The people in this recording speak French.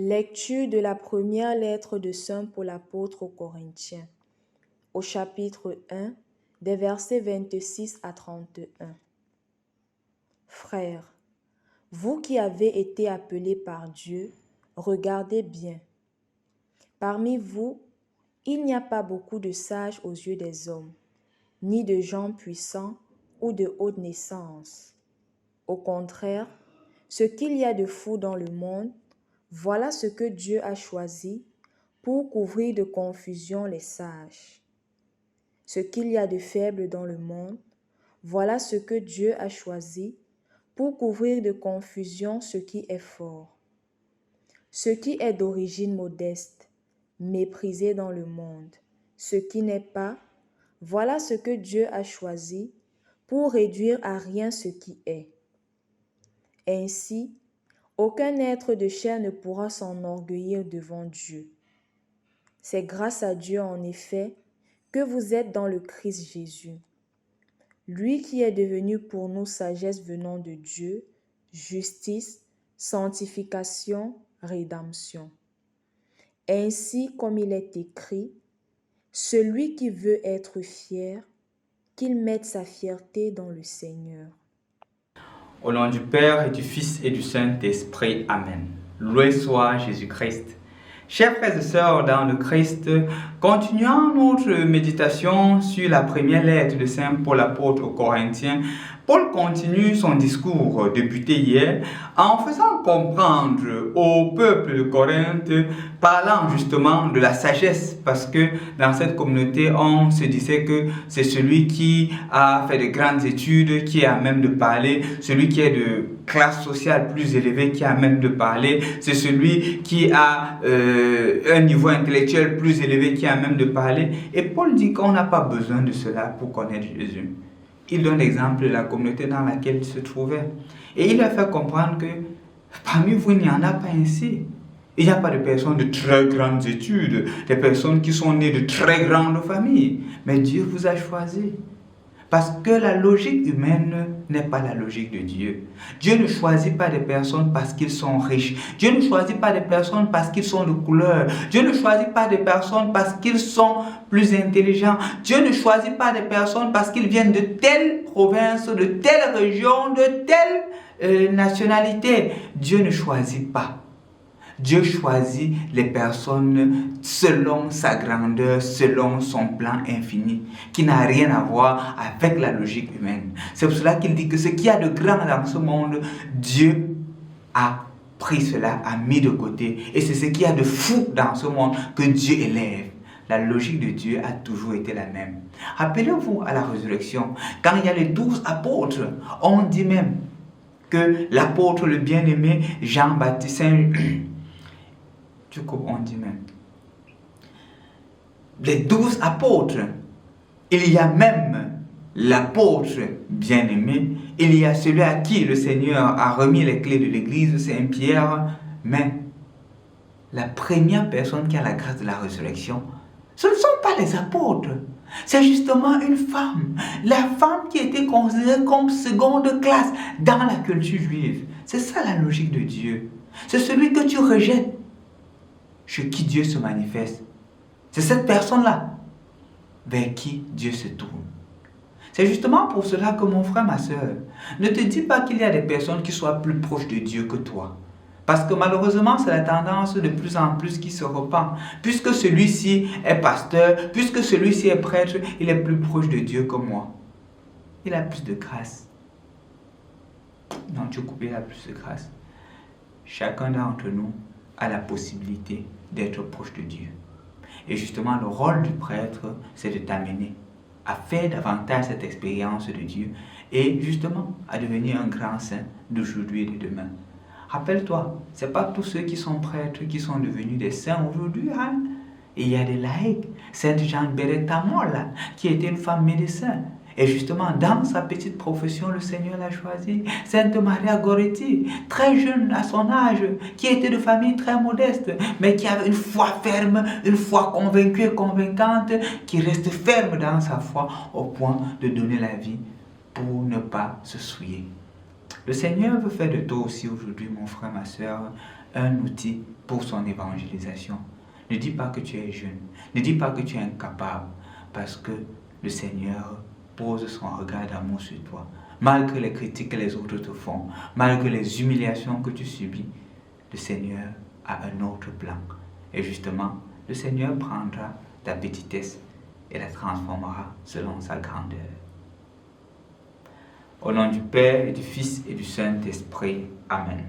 Lecture de la première lettre de Saint Paul apôtre aux Corinthiens, au chapitre 1, des versets 26 à 31. Frères, vous qui avez été appelés par Dieu, regardez bien. Parmi vous, il n'y a pas beaucoup de sages aux yeux des hommes, ni de gens puissants ou de haute naissance. Au contraire, ce qu'il y a de fou dans le monde, voilà ce que Dieu a choisi pour couvrir de confusion les sages. Ce qu'il y a de faible dans le monde, voilà ce que Dieu a choisi pour couvrir de confusion ce qui est fort. Ce qui est d'origine modeste, méprisé dans le monde, ce qui n'est pas, voilà ce que Dieu a choisi pour réduire à rien ce qui est. Ainsi, aucun être de chair ne pourra s'enorgueillir devant Dieu. C'est grâce à Dieu, en effet, que vous êtes dans le Christ Jésus. Lui qui est devenu pour nous sagesse venant de Dieu, justice, sanctification, rédemption. Ainsi, comme il est écrit, celui qui veut être fier, qu'il mette sa fierté dans le Seigneur. Au nom du Père et du Fils et du Saint-Esprit. Amen. Loué soit Jésus-Christ. Chers frères et sœurs dans le Christ, continuons notre méditation sur la première lettre de Saint Paul apôtre aux Corinthiens. Paul continue son discours débuté hier en faisant comprendre au peuple de Corinthe, parlant justement de la sagesse, parce que dans cette communauté, on se disait que c'est celui qui a fait de grandes études qui est à même de parler, celui qui est de classe sociale plus élevée qui est à même de parler, c'est celui qui a un niveau intellectuel plus élevé qui est à même de parler. Et Paul dit qu'on n'a pas besoin de cela pour connaître Jésus. Il donne l'exemple de la communauté dans laquelle il se trouvait. Et il a fait comprendre que parmi vous, il n'y en a pas ainsi. Il n'y a pas de personnes de très grandes études, des personnes qui sont nées de très grandes familles. Mais Dieu vous a choisi. Parce que la logique humaine n'est pas la logique de Dieu. Dieu ne choisit pas des personnes parce qu'ils sont riches. Dieu ne choisit pas des personnes parce qu'ils sont de couleur. Dieu ne choisit pas des personnes parce qu'ils sont plus intelligents. Dieu ne choisit pas des personnes parce qu'ils viennent de telle province, de telle région, de telle nationalité. Dieu ne choisit pas. Dieu choisit les personnes selon sa grandeur, selon son plan infini, qui n'a rien à voir avec la logique humaine. C'est pour cela qu'il dit que ce qu'il y a de grand dans ce monde, Dieu a pris cela, a mis de côté. Et c'est ce qu'il y a de fou dans ce monde que Dieu élève. La logique de Dieu a toujours été la même. Rappelez-vous à la résurrection, quand il y a les 12 apôtres, on dit même que l'apôtre, le bien-aimé, Jean-Baptiste, on dit même, les 12 apôtres, il y a même l'apôtre bien-aimé, il y a celui à qui le Seigneur a remis les clés de l'église, Saint-Pierre, mais la première personne qui a la grâce de la résurrection, ce ne sont pas les apôtres, c'est justement une femme, la femme qui était considérée comme seconde classe dans la culture juive. C'est ça la logique de Dieu. C'est celui que tu rejettes, chez qui Dieu se manifeste. C'est cette personne-là vers qui Dieu se tourne. C'est justement pour cela que mon frère, ma soeur, ne te dis pas qu'il y a des personnes qui soient plus proches de Dieu que toi. Parce que malheureusement, c'est la tendance de plus en plus qui se repent. Puisque celui-ci est pasteur, puisque celui-ci est prêtre, il est plus proche de Dieu que moi. Il a plus de grâce. Non, Dieu coupé, il a plus de grâce. Chacun d'entre nous a la possibilité d'être proche de Dieu. Et justement, le rôle du prêtre, c'est de t'amener à faire davantage cette expérience de Dieu et justement à devenir un grand saint d'aujourd'hui et de demain. Rappelle-toi, ce n'est pas tous ceux qui sont prêtres qui sont devenus des saints aujourd'hui. Hein? Et il y a des laïcs. Sainte Jeanne Beretta Molla, qui était une femme médecin. Et justement, dans sa petite profession, le Seigneur l'a choisie. Sainte Maria Goretti, très jeune à son âge, qui était de famille très modeste, mais qui avait une foi ferme, une foi convaincue et convaincante, qui reste ferme dans sa foi au point de donner la vie pour ne pas se souiller. Le Seigneur veut faire de toi aussi aujourd'hui, mon frère, ma soeur, un outil pour son évangélisation. Ne dis pas que tu es jeune, ne dis pas que tu es incapable, parce que le Seigneur pose son regard d'amour sur toi. Malgré les critiques que les autres te font, malgré les humiliations que tu subis, le Seigneur a un autre plan. Et justement, le Seigneur prendra ta petitesse et la transformera selon sa grandeur. Au nom du Père et du Fils et du Saint-Esprit. Amen.